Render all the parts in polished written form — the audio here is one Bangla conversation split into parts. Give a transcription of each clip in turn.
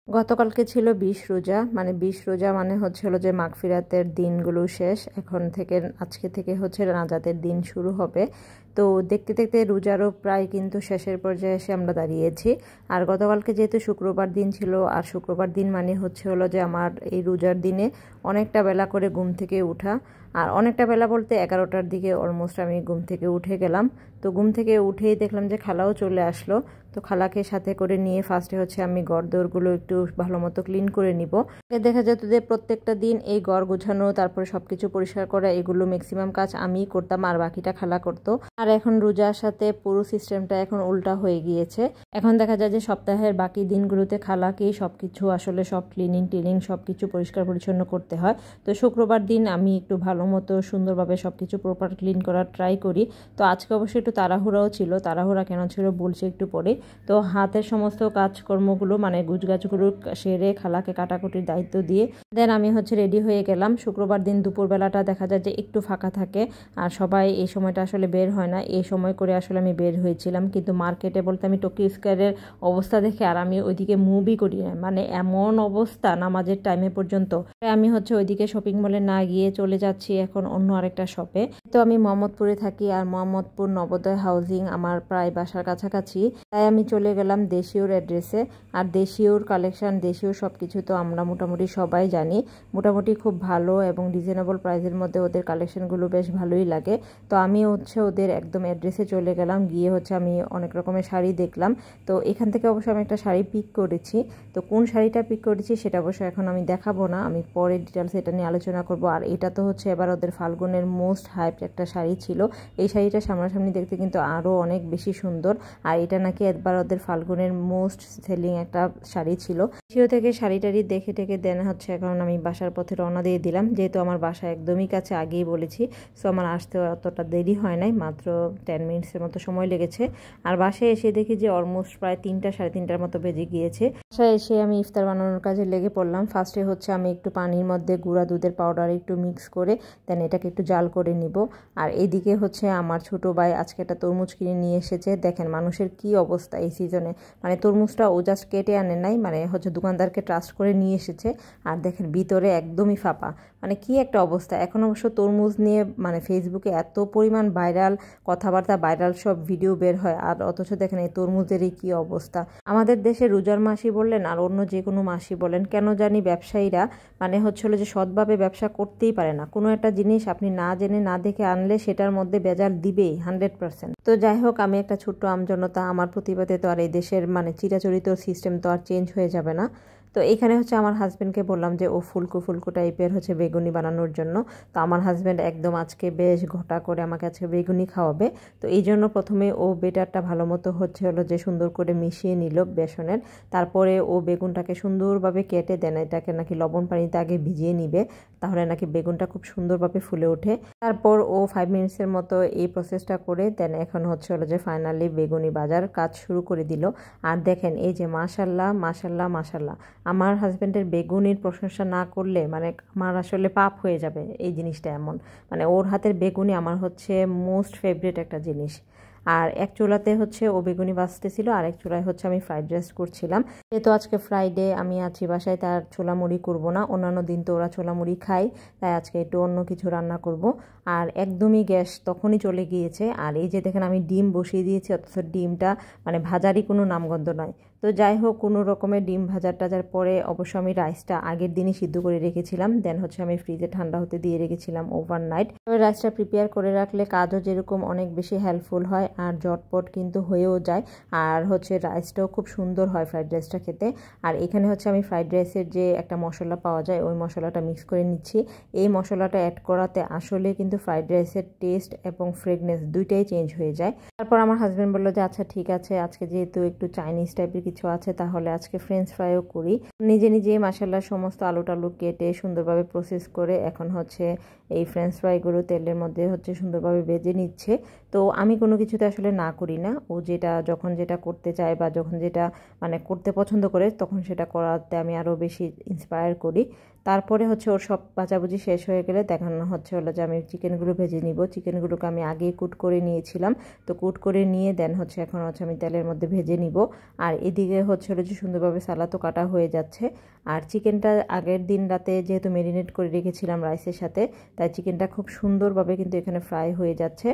গতকালকে ছিল ২০ রোজা, মানে ২০ রোজা মানে হচ্ছে হলো যে মাগফিরাতের দিনগুলো শেষ। এখন থেকে আজকে থেকে হচ্ছে নাজাতের দিন শুরু হবে। তো দেখতে দেখতে রোজারও প্রায় কিন্তু শেষের পর্যায়ে এসে আমরা দাঁড়িয়েছি। আর গতকালকে যেহেতু শুক্রবার দিন ছিল, আর শুক্রবার দিন মানে হচ্ছে হলো যে আমার এই রোজার দিনে অনেকটা বেলা করে ঘুম থেকে উঠা। আর অনেকটা বেলা বলতে 11টার দিকে অলমোস্ট আমি ঘুম থেকে উঠে গেলাম। তো ঘুম থেকে উঠেই দেখলাম যে খালাও চলে আসলো। তো খালাকে সাথে করে নিয়ে ফার্স্টে হচ্ছে আমি ঘরদোরগুলো একটু ভালো মতো ক্লিন করে নিব। দেখা যেত যে প্রত্যেকটা দিন এই ঘর গোছানো, তারপরে সবকিছু পরিষ্কার করা, এগুলো ম্যাক্সিমাম কাজ আমিই করতাম আর বাকিটা খালা করতো। আর এখন রোজার সাথে পুরো সিস্টেমটা এখন উল্টা হয়ে গিয়েছে। এখন দেখা যায় যে সপ্তাহের বাকি দিনগুলোতে খালাকেই সবকিছু আসলে সব ক্লিনিং সবকিছু পরিষ্কার পরিচ্ছন্ন করতে হয়। তো শুক্রবার দিন আমি একটু ভালো মতো সুন্দরভাবে সবকিছু প্রপার ক্লিন করার ট্রাই করি। তো আজকে অবশ্যই একটু তাড়াহুড়াও ছিল। তাড়াহুড়া কেন ছিল বলছি একটু পরে। তো হাতের সমস্ত কাজকর্মগুলো মানে গুছগাছগুলো সেরে খালাকে কাটাকুটির দায়িত্ব দিয়ে দেন আমি হচ্ছে রেডি হয়ে গেলাম। শুক্রবার দিন দুপুরবেলাটা দেখা যায় যে একটু ফাঁকা থাকে, আর সবাই এই সময়টা আসলে বের হয় না। এই সময় করে আসলে আমি বের হয়েছিলাম, কিন্তু মার্কেটে বলতে আমি টোকিও স্কয়ারের অবস্থা দেখে আর আমি ওইদিকে মুভই করি না, মানে এমন অবস্থা নামাজের টাইমে পর্যন্ত। আমি হচ্ছে ওইদিকে শপিং মলে না গিয়ে চলে যাচ্ছি এখন অন্য আরেকটা শপে। তো আমি মোহাম্মদপুরে থাকি, আর মোহাম্মদপুর নবোদয় হাউজিং আমার প্রায় বাসার কাছাকাছি। তাই আমি চলে গেলাম দেশীয়র অ্যাড্রেসে। আর দেশীয়র কালেকশন, দেশীয় সব কিছু তো আমরা মোটামুটি সবাই জানি, মোটামুটি খুব ভালো এবং রিজনেবল প্রাইসের মধ্যে ওদের কালেকশনগুলো বেশ ভালোই লাগে। তো আমি হচ্ছে ওদের একদম অ্যাড্রেসে চলে গেলাম, গিয়ে হচ্ছে আমি অনেক রকমের শাড়ি দেখলাম। তো এখান থেকে অবশ্য আমি একটা শাড়ি পিক করেছি। তো কোন শাড়িটা পিক করেছি সেটা অবশ্য এখন আমি দেখাবো না, আমি পরে ডিটেলস এটা নিয়ে আলোচনা করব। আর এটা তো হচ্ছে এবার ওদের ফাল্গুনের মোস্ট হাইপ একটা শাড়ি ছিল। এই শাড়িটা সামনাসামনি দেখতে কিন্তু আরও অনেক বেশি সুন্দর। আর এটা নাকি একবার ওদের ফাল্গুনের মোস্ট সেলিং একটা শাড়ি ছিল। সেও থেকে শাড়িটারি দেখে টেকে দেন হচ্ছে এখন আমি বাসার পথে রওনা দিয়ে দিলাম। যেহেতু আমার বাসা একদমই কাছে, আগেই বলেছি, সো আমার আসতে অতটা দেরি হয় নাই, মাত্র 10 মিনিটসের মতো সময় লেগেছে। আর বাসায় এসে দেখি যে অলমোস্ট প্রায় 3টা সাড়ে 3টার মতো বেজে গিয়েছে। বাসায় এসে আমি ইফতার বানানোর কাজে লেগে পড়লাম। ফার্স্টে হচ্ছে আমি একটু পানির মধ্যে গুঁড়া দুধের পাউডার একটু মিক্স করে দেন এটাকে একটু জাল করে নিব। আর এইদিকে হচ্ছে আমার ছোট ভাই আজকে একটা তরমুজ কিনে নিয়ে এসেছে। দেখেন মানুষের কি অবস্থা এই সিজনে, মানে তরমুজটা ও জাস্ট কেটে আনে নাই, মানে হচ্ছে দোকানদারকে ট্রাস্ট করে নিয়ে এসেছে। আর দেখেন ভিতরে একদমই ফাঁপা, মানে কি একটা অবস্থা। এখন অবশ্য তরমুজ নিয়ে মানে ফেসবুকে এত পরিমাণ ভাইরাল কথাবার্তা, ভাইরাল সব ভিডিও বের হয়, আর অথচ দেখেন এই তরমুজেরই কি অবস্থা। আমাদের দেশে রোজার মাসই বললেন আর অন্য যে কোনো মাসই বলেন, কেন জানি ব্যবসায়ীরা মানে হচ্ছিল যে সৎভাবে ব্যবসা করতেই পারে না। কোনো একটা জিনিস আপনি না জেনে না দেখে আনলে সেটার মধ্যে ভেজাল দিবেই 100%। তো যাই হোক, আমি একটা ছোট্ট আমজনতা, আমার প্রতিবাদে তো আর এই দেশের মানে চিরাচরিত সিস্টেম তো আর চেঞ্জ হয়ে যাবে না। তো এখানে হচ্ছে আমার হাজব্যান্ডকে বললাম যে ও ফুলকো ফুলকো টাইপের হচ্ছে বেগুনি বানানোর জন্য। তো আমার হাজব্যান্ড একদম আজকে বেশ ঘটা করে আমাকে আজকে বেগুনি খাওয়াবে। তো এই জন্য প্রথমে ও বেটারটা ভালো মতো হচ্ছে হলো যে সুন্দর করে মিশিয়ে নিল বেসনের। তারপরে ও বেগুনটাকে সুন্দরভাবে কেটে দেন, এটাকে নাকি লবণ পানিতে আগে ভিজিয়ে নিবে, তাহলে নাকি বেগুনটা খুব সুন্দরভাবে ফুলে ওঠে। তারপর ও 5 মিনিটসের মতো এই প্রসেসটা করে দেন এখন হচ্ছে হলো যে ফাইনালি বেগুনি ভাজার কাজ শুরু করে দিল। আর দেখেন এই যে মাশাল্লাহ মাশাল্লাহ মাশাল্লাহ, আমার হাজব্যান্ডের বেগুনির প্রশংসা না করলে মানে আমার আসলে পাপ হয়ে যাবে। এই জিনিসটা এমন, মানে ওর হাতের বেগুনি আমার হচ্ছে মোস্ট ফেভারিট একটা জিনিস। আর এক চুলাতে হচ্ছে ও বেগুনি ভাজতেছিল, আর এক চুলায় হচ্ছে আমি ফ্রাইড রাইস করছিলাম। যেহেতু আজকে ফ্রাইডে আমি আছি বাসায়, তার ছোলা মুড়ি করবো না, অন্যান্য দিন তো ওরা ছোলা মুড়ি খায়, তাই আজকে একটু অন্য কিছু রান্না করব। আর একদমই গ্যাস তখনই চলে গিয়েছে। আর এই যে দেখেন আমি ডিম বসিয়ে দিয়েছি, অথচ ডিমটা মানে ভাজারই কোনো নামগন্ধ নয়। তো যাই হোক, কোনো রকমের ডিম টাজার পরে অবশ্য আমি রাইসটা আগের দিনই সিদ্ধ করে রেখেছিলাম, দেন হচ্ছে আমি ফ্রিজে ঠান্ডা হতে দিয়ে রেখেছিলাম ওভারনাইট। তবে রাইসটা প্রিপেয়ার করে রাখলে কাজও যেরকম অনেক বেশি হেল্পফুল হয়, আর ঝটপট কিন্তু হয়েও যায়। আর হচ্ছে রাইসটাও খুব সুন্দর হয় ফ্রাইড রাইসটা খেতে। আর এখানে হচ্ছে আমি ফ্রাইড রাইসের যে একটা মশলা পাওয়া যায় ওই মশলাটা মিক্স করে নিচ্ছি। এই মশলাটা অ্যাড করাতে আসলে কিন্তু ফ্রাইড রাইসের টেস্ট এবং ফ্রেগনেন্স দুইটাই চেঞ্জ হয়ে যায়। তারপর আমার হাজব্যান্ড বললো যে আচ্ছা ঠিক আছে, আজকে যেহেতু একটু চাইনিজ টাইপের কিছু আছে তাহলে আজকে ফ্রেঞ্চ ফ্রাইও করি। নিজে নিজে মাশাআল্লাহ সমস্ত আলু টালু কেটে সুন্দরভাবে প্রসেস করে এখন হচ্ছে এই ফ্রেঞ্চ ফ্রাইগুলো তেলের মধ্যে হচ্ছে সুন্দরভাবে ভেজে নিচ্ছে। তো আমি কোনো কিছুতে আসলে না করি না, ও যেটা যখন যেটা করতে চায় বা যখন যেটা মানে করতে পছন্দ করে তখন সেটা করাতে আমি আরও বেশি ইন্সপায়ার করি। তারপরে হচ্ছে ওর সব ভাজাভুজি শেষ হয়ে গেলে দেখানো হচ্ছে হলো যে আমি চিকেনগুলো ভেজে নিব। চিকেনগুলোকে আমি আগেই কুট করে নিয়েছিলাম, তো কুট করে নিয়ে দেন হচ্ছে এখন হচ্ছে আমি তেলের মধ্যে ভেজে নিব। আর এদিকে হচ্ছে হলো যে সুন্দরভাবে সালাদও কাটা হয়ে যাচ্ছে। আর চিকেনটা আগের দিন রাতে যেহেতু ম্যারিনেট করে রেখেছিলাম রাইসের সাথে, তাই চিকেনটা খুব সুন্দরভাবে কিন্তু এখানে ফ্রাই হয়ে যাচ্ছে।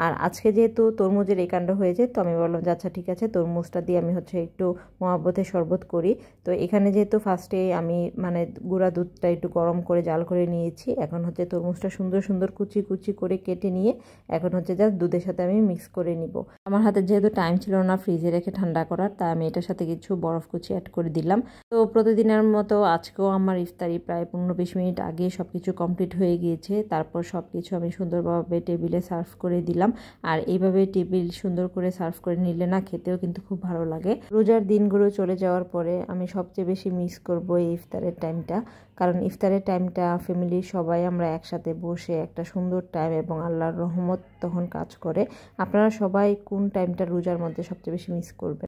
আর আজকে যেহেতু তরমুজের এই কাণ্ড হয়েছে, তো আমি বললাম যে আচ্ছা ঠিক আছে, তরমুজটা দিয়ে আমি হচ্ছে একটু মহাব্বতের শরবত করি। তো এখানে যেহেতু ফার্স্টে আমি মানে গুঁড়া দুধটা একটু গরম করে জাল করে নিয়েছি, এখন হচ্ছে তরমুজটা সুন্দর সুন্দর কুচি কুচি করে কেটে নিয়ে এখন হচ্ছে জাস্ট দুধের সাথে আমি মিক্স করে নিব। আমার হাতে যেহেতু টাইম ছিল না ফ্রিজে রেখে ঠান্ডা করার, তাই আমি এটার সাথে কিছু বরফ কুচি অ্যাড করে দিলাম। তো প্রতিদিনের মতো আজকেও আমার ইফতারি প্রায় 15-20 মিনিট আগে সব কিছু কমপ্লিট হয়ে গিয়েছে। তারপর সব কিছু আমি সুন্দরভাবে টেবিলে সার্ভ করে দিলাম। আর এইভাবে টেবিল সুন্দর করে সার্ভ করে নিলে না খেতেও কিন্তু খুব ভালো লাগে। রোজার দিনগুলো চলে যাওয়ার পরে আমি সবচেয়ে বেশি মিস করব এই ইফতারের টাইমটা, কারণ ইফতারের টাইমটা ফ্যামিলির সবাই আমরা একসাথে বসে একটা সুন্দর টাইম এবং আল্লাহর রহমত তখন কাজ করে। আপনারা সবাই কোন টাইমটা রোজার মধ্যে সবচেয়ে বেশি মিস করবেন?